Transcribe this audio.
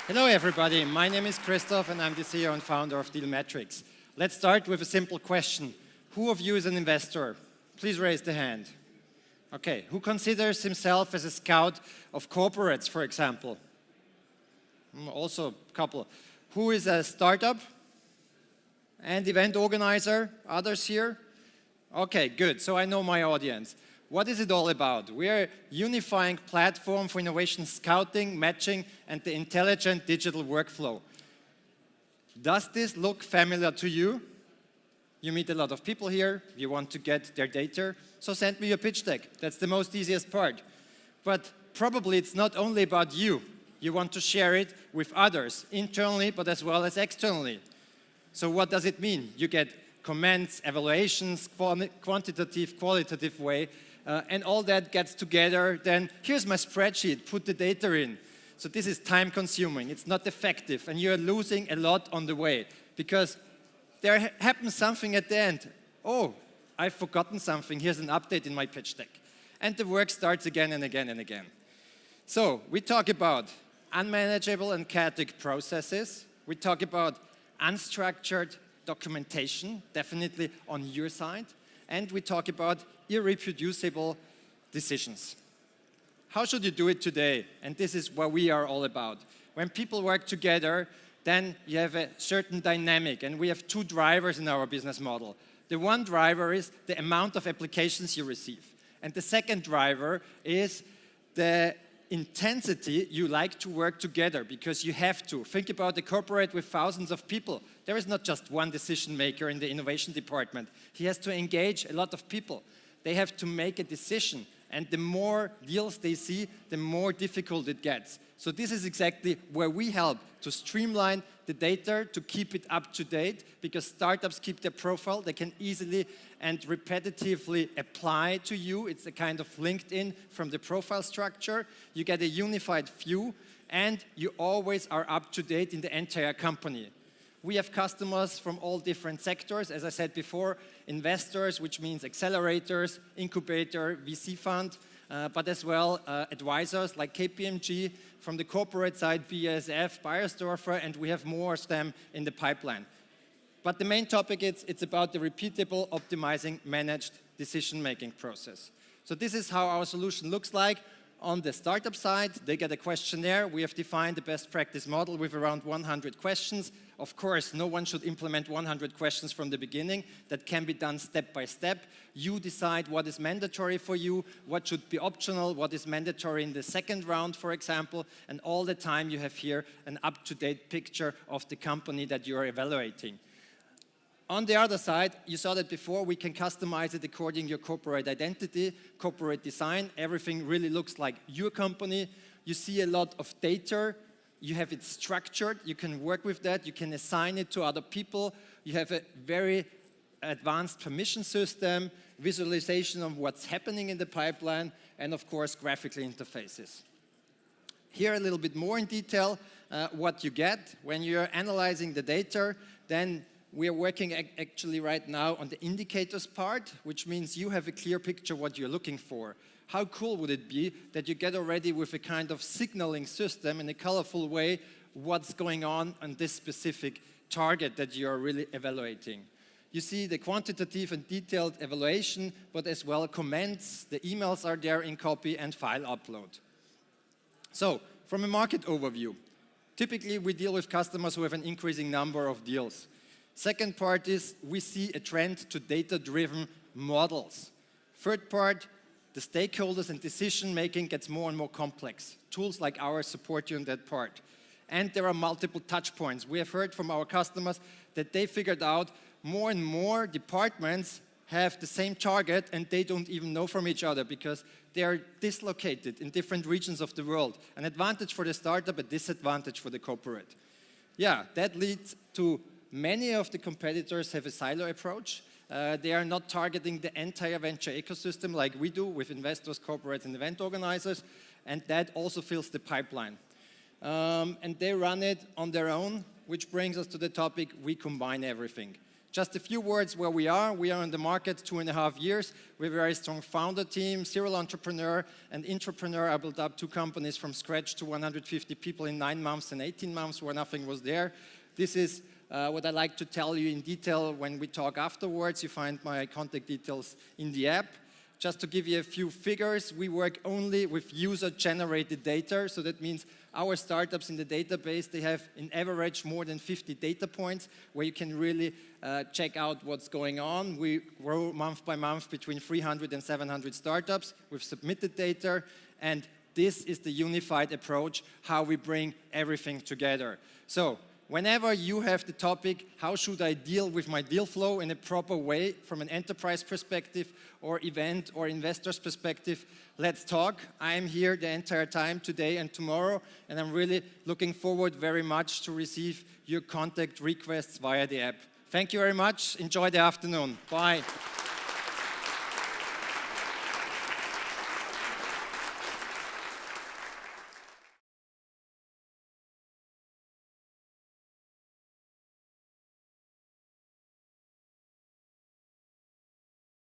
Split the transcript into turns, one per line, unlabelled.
Hello everybody, my name is Christoph and I'm the CEO and founder of DealMatrix. Let's start with a simple question. Who of you is an investor? Please raise the hand. Okay, who considers himself as a scout of corporates, for example? Also a couple. Who is a startup and event organizer? Others here? Okay, good, so I know my audience. What is it all about? We are a unifying platform for innovation scouting, matching, and the intelligent digital workflow. Does this look familiar to you? You meet a lot of people here, you want to get their data, so send me your pitch deck. That's the most easiest part. But probably it's not only about you. You want to share it with others, internally, but as well as externally. So what does it mean? You get comments, evaluations, quantitative, qualitative way, and all that gets together. Then here's my spreadsheet, put the data in. So this is time consuming, it's not effective, and you're losing a lot on the way because there happens something at the end. Oh, I've forgotten something, here's an update in my pitch deck. And the work starts again and again and again. So we talk about unmanageable and chaotic processes. We talk about unstructured documentation, definitely on your side. And we talk about irreproducible decisions. How should you do it today? And this is what we are all about. When people work together, then you have a certain dynamic, and we have two drivers in our business model. The one driver is the amount of applications you receive. And the second driver is the intensity you like to work together, because you have to. Think about a corporate with thousands of people. There is not just one decision maker in the innovation department. He has to engage a lot of people. They have to make a decision, and the more deals they see, the more difficult it gets. So this is exactly where we help to streamline the data, to keep it up to date, because startups keep their profile. They can easily and repetitively apply to you. It's a kind of LinkedIn from the profile structure. You get a unified view, and you always are up to date in the entire company. We have customers from all different sectors, as I said before, investors, which means accelerators, incubator, VC fund, but as well advisors like KPMG, from the corporate side, BASF, Beiersdorfer, and we have more of them in the pipeline. But the main topic is it's about the repeatable, optimizing, managed decision-making process. So this is how our solution looks like. On the startup side, they get a questionnaire. We have defined the best practice model with around 100 questions. Of course, no one should implement 100 questions from the beginning. That can be done step by step. You decide what is mandatory for you, what should be optional, what is mandatory in the second round, for example, and all the time you have here an up-to-date picture of the company that you are evaluating. On the other side, you saw that before, we can customize it according to your corporate identity, corporate design. Everything really looks like your company. You see a lot of data. You have it structured. You can work with that. You can assign it to other people. You have a very advanced permission system, visualization of what's happening in the pipeline, and of course, graphical interfaces. Here a little bit more in detail what you get. When you're analyzing the data, then we are working actually right now on the indicators part, which means you have a clear picture what you're looking for. How cool would it be that you get already with a kind of signaling system in a colorful way what's going on this specific target that you're really evaluating. You see the quantitative and detailed evaluation, but as well comments, the emails are there in copy, and file upload. So, from a market overview, typically we deal with customers who have an increasing number of deals. Second part is we see a trend to data-driven models. Third part, the stakeholders and decision-making gets more and more complex. Tools like ours support you in that part. And there are multiple touch points. We have heard from our customers that they figured out more and more departments have the same target and they don't even know from each other because they are dislocated in different regions of the world. An advantage for the startup, a disadvantage for the corporate. Yeah, that leads to many of the competitors have a silo approach. They are not targeting the entire venture ecosystem like we do with investors, corporates, and event organizers, and that also fills the pipeline. And they run it on their own, which brings us to the topic, we combine everything. just a few words where we are. We are in the market 2.5 years. We have a very strong founder team, serial entrepreneur and intrapreneur. I built up 2 companies from scratch to 150 people in 9 months and 18 months where nothing was there. This is what I like to tell you in detail when we talk afterwards. You find my contact details in the app. Just to give you a few figures, we work only with user-generated data. So that means our startups in the database, they have in average more than 50 data points where you can really check out what's going on. We grow month by month between 300 and 700 startups with submitted data. And this is the unified approach, how we bring everything together. So whenever you have the topic, how should I deal with my deal flow in a proper way from an enterprise perspective or event or investor's perspective, let's talk. I'm here the entire time today and tomorrow, and I'm really looking forward very much to receive your contact requests via the app. Thank you very much. Enjoy the afternoon. Bye.